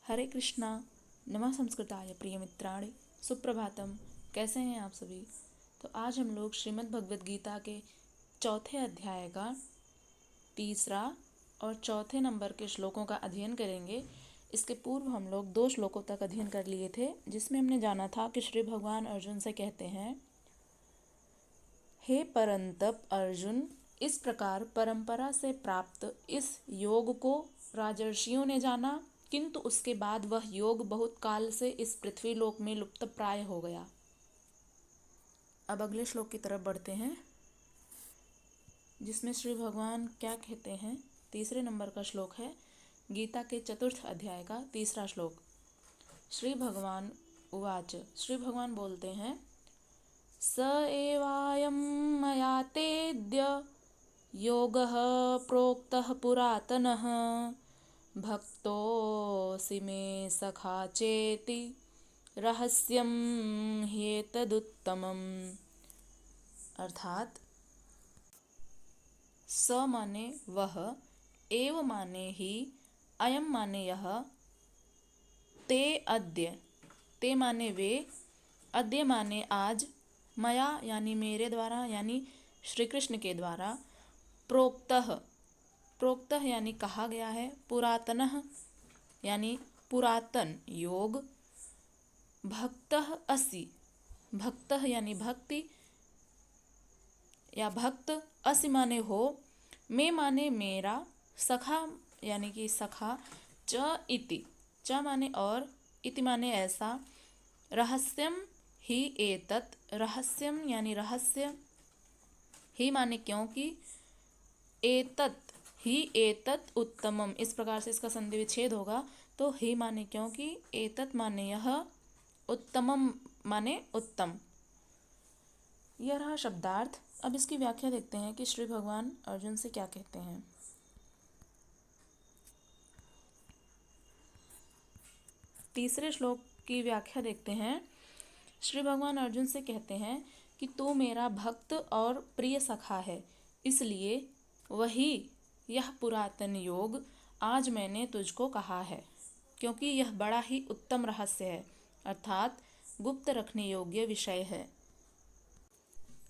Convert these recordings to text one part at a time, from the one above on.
हरे कृष्णा। नमः संस्कृताय प्रिय मित्राणि, सुप्रभातम। कैसे हैं आप सभी? तो आज हम लोग श्रीमद् भगवद गीता के चौथे अध्याय का तीसरा और चौथे नंबर के श्लोकों का अध्ययन करेंगे। इसके पूर्व हम लोग 2 श्लोकों तक अध्ययन कर लिए थे, जिसमें हमने जाना था कि श्री भगवान अर्जुन से कहते हैं, हे परंतप अर्जुन, इस प्रकार परंपरा से प्राप्त इस योग को राजर्षियों ने जाना, किंतु उसके बाद वह योग बहुत काल से इस पृथ्वी लोक में लुप्त प्राय हो गया। अब अगले श्लोक की तरफ बढ़ते हैं, जिसमें श्री भगवान क्या कहते हैं। तीसरे नंबर का श्लोक है गीता के चतुर्थ अध्याय का तीसरा श्लोक। श्री भगवान उवाच, श्री भगवान बोलते हैं, स एवायं मया तेद्य योगः प्रोक्तः पुरातनः भक्तोऽसि मे सखा चेति रहस्यं ह्येतदुत्तमम्। अर्थात स माने वह, एव माने ही, अयम माने यह, ते अद्य, ते माने वे, अद्य माने आज, मया यानी मेरे द्वारा, यानी श्री कृष्ण के द्वारा, प्रोक्तः, प्रोक्तः यानी कहा गया है, पुरातनः यानी पुरातन योग, भक्तः असि, भक्तः यानी भक्ति या भक्त, असि माने हो, मे माने मेरा, सखा यानी कि सखा, च इति, च माने और, इति माने ऐसा, रहस्यम ही एतत्, रहस्यम यानी रहस्य, ही माने क्योंकि, एतत् ही एतत् उत्तमम, इस प्रकार से इसका संधि विच्छेद होगा। तो ही माने क्योंकि, एतत् माने यह, उत्तमम माने उत्तम। यह रहा शब्दार्थ। अब इसकी व्याख्या देखते हैं कि श्री भगवान अर्जुन से क्या कहते हैं। तीसरे श्लोक की व्याख्या देखते हैं। श्री भगवान अर्जुन से कहते हैं कि तू मेरा भक्त और प्रिय सखा है, इसलिए वही यह पुरातन योग आज मैंने तुझको कहा है, क्योंकि यह बड़ा ही उत्तम रहस्य है, अर्थात गुप्त रखने योग्य विषय है।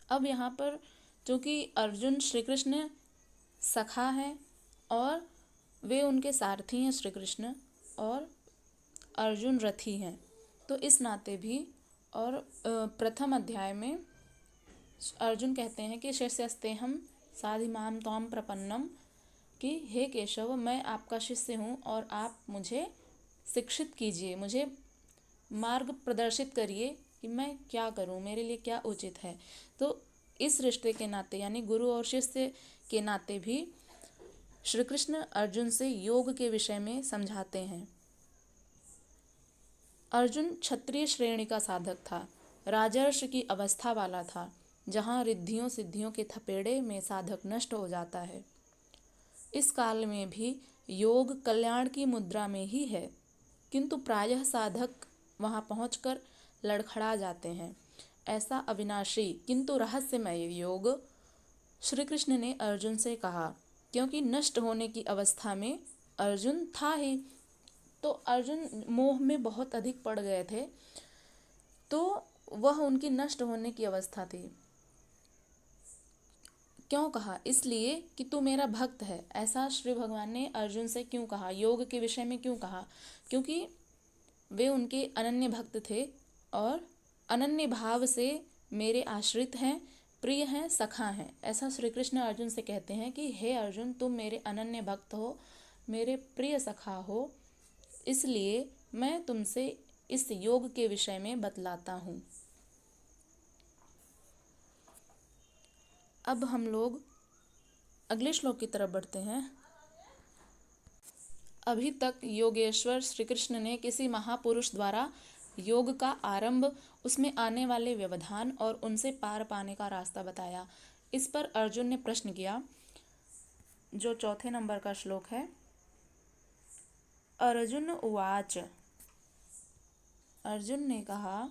अब यहाँ पर चूँकि अर्जुन श्री कृष्ण सखा है और वे उनके सारथी हैं श्री कृष्ण, और अर्जुन रथी हैं, तो इस नाते भी, और प्रथम अध्याय में अर्जुन कहते हैं कि शिष्यस्तेहं साधिमां त्वां प्रपन्नम, कि हे केशव, मैं आपका शिष्य हूँ और आप मुझे शिक्षित कीजिए, मुझे मार्ग प्रदर्शित करिए कि मैं क्या करूँ, मेरे लिए क्या उचित है। तो इस रिश्ते के नाते यानी गुरु और शिष्य के नाते भी श्री कृष्ण अर्जुन से योग के विषय में समझाते हैं। अर्जुन क्षत्रिय श्रेणी का साधक था, राजर्षि की अवस्था वाला था, जहाँ रिद्धियों सिद्धियों के थपेड़े में साधक नष्ट हो जाता है। इस काल में भी योग कल्याण की मुद्रा में ही है, किंतु प्रायः साधक वहाँ पहुंचकर लड़खड़ा जाते हैं। ऐसा अविनाशी किंतु रहस्यमय योग श्री कृष्ण ने अर्जुन से कहा, क्योंकि नष्ट होने की अवस्था में अर्जुन था ही, तो अर्जुन मोह में बहुत अधिक पड़ गए थे, तो वह उनकी नष्ट होने की अवस्था थी। क्यों कहा? इसलिए कि तू मेरा भक्त है। ऐसा श्री भगवान ने अर्जुन से क्यों कहा, योग के विषय में क्यों कहा? क्योंकि वे उनके अनन्य भक्त थे और अनन्य भाव से मेरे आश्रित हैं, प्रिय हैं, सखा हैं। ऐसा श्री कृष्ण अर्जुन से कहते हैं कि हे अर्जुन, तुम मेरे अनन्य भक्त हो, मेरे प्रिय सखा हो, इसलिए मैं तुमसे इस योग के विषय में बतलाता हूँ। अब हम लोग अगले श्लोक की तरफ बढ़ते हैं। अभी तक योगेश्वर श्री कृष्ण ने किसी महापुरुष द्वारा योग का आरंभ, उसमें आने वाले व्यवधान और उनसे पार पाने का रास्ता बताया। इस पर अर्जुन ने प्रश्न किया, जो चौथे नंबर का श्लोक है। अर्जुन उवाच, अर्जुन ने कहा,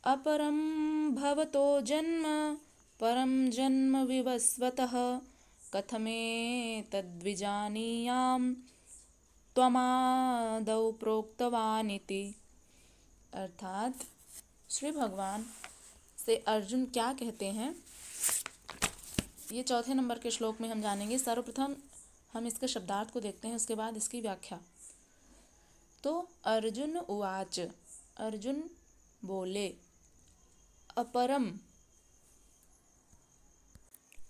अपरम भवतो जन्म परम जन्म विवस्वतः कथमेतद्विजानीयाम् त्वमादौ प्रोक्तवानिति। अर्थात श्री भगवान से अर्जुन क्या कहते हैं, ये चौथे नंबर के श्लोक में हम जानेंगे। सर्वप्रथम हम इसके शब्दार्थ को देखते हैं, उसके बाद इसकी व्याख्या। तो अर्जुन उवाच, अर्जुन बोले, अपरम,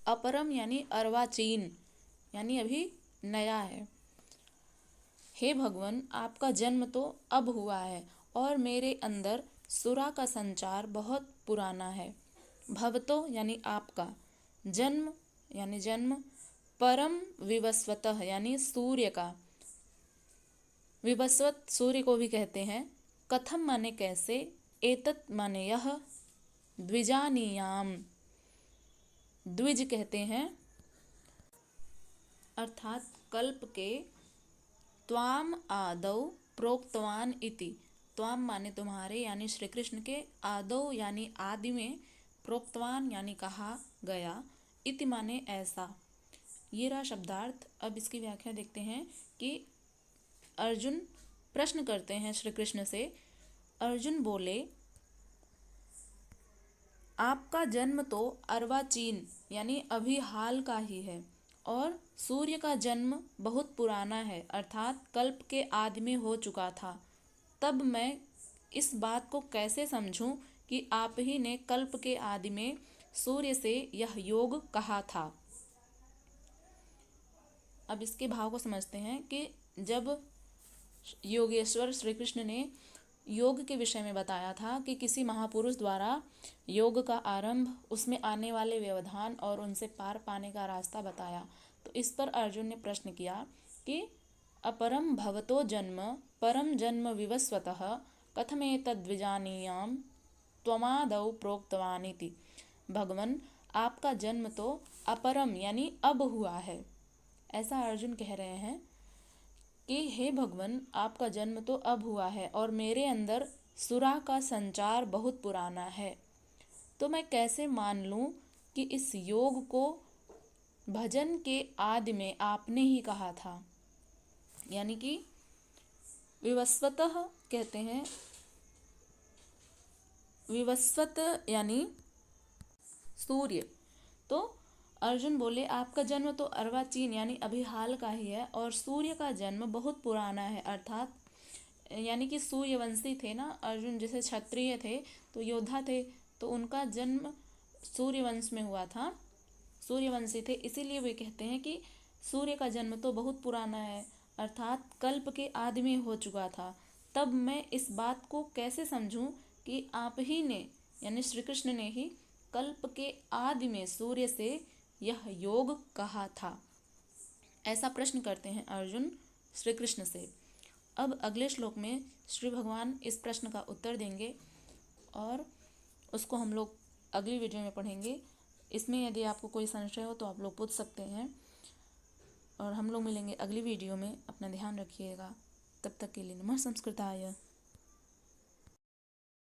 अपरम यानी अर्वाचीन, यानी अभी नया है। हे भगवान, आपका जन्म तो अब हुआ है और मेरे अंदर सुरा का संचार बहुत पुराना है। भवतो यानी आपका, जन्म यानी जन्म, परम विवस्वतः यानी सूर्य का, विवस्वत सूर्य को भी कहते हैं। कथम माने कैसे, एतत् माने यह, द्विजानीयाम, द्विज कहते हैं अर्थात कल्प के, त्वाम आदौ प्रोक्तवान इति, त्वाम माने तुम्हारे यानी श्री कृष्ण के, आदौ यानी आदि में, प्रोक्तवान यानी कहा गया, इति माने ऐसा। ये रहा शब्दार्थ। अब इसकी व्याख्या देखते हैं कि अर्जुन प्रश्न करते हैं श्री कृष्ण से। अर्जुन बोले, आपका जन्म तो अर्वाचीन यानी अभी हाल का ही है और सूर्य का जन्म बहुत पुराना है, अर्थात कल्प के आदि में हो चुका था। तब मैं इस बात को कैसे समझूं कि आप ही ने कल्प के आदि में सूर्य से यह योग कहा था। अब इसके भाव को समझते हैं कि जब योगेश्वर श्री कृष्ण ने योग के विषय में बताया था कि किसी महापुरुष द्वारा योग का आरंभ, उसमें आने वाले व्यवधान और उनसे पार पाने का रास्ता बताया, तो इस पर अर्जुन ने प्रश्न किया कि अपरम भवतो जन्म परम जन्म विवस्वतः कथमेतद्विजानीयाम त्वमादौ प्रोक्तवानिति। भगवन, आपका जन्म तो अपरम यानी अब हुआ है, ऐसा अर्जुन कह रहे हैं कि हे भगवान, आपका जन्म तो अब हुआ है और मेरे अंदर सुरा का संचार बहुत पुराना है। तो मैं कैसे मान लूं कि इस योग को भजन के आदि में आपने ही कहा था। यानी कि विवस्वतः कहते हैं, विवस्वत यानी सूर्य। तो अर्जुन बोले, आपका जन्म तो अर्वाचीन यानी अभी हाल का ही है और सूर्य का जन्म बहुत पुराना है, अर्थात यानी कि सूर्यवंशी थे ना अर्जुन, जैसे क्षत्रिय थे तो योद्धा थे, तो उनका जन्म सूर्यवंश में हुआ था, सूर्यवंशी थे, इसीलिए वे कहते हैं कि सूर्य का जन्म तो बहुत पुराना है, अर्थात कल्प के आदि में हो चुका था। तब मैं इस बात को कैसे समझूं कि आप ही ने यानी श्री कृष्ण ने ही कल्प के आदि में सूर्य से यह योग कहा था। ऐसा प्रश्न करते हैं अर्जुन श्री कृष्ण से। अब अगले श्लोक में श्री भगवान इस प्रश्न का उत्तर देंगे और उसको हम लोग अगली वीडियो में पढ़ेंगे। इसमें यदि आपको कोई संशय हो तो आप लोग पूछ सकते हैं और हम लोग मिलेंगे अगली वीडियो में। अपना ध्यान रखिएगा। तब तक के लिए नमः संस्कृताय।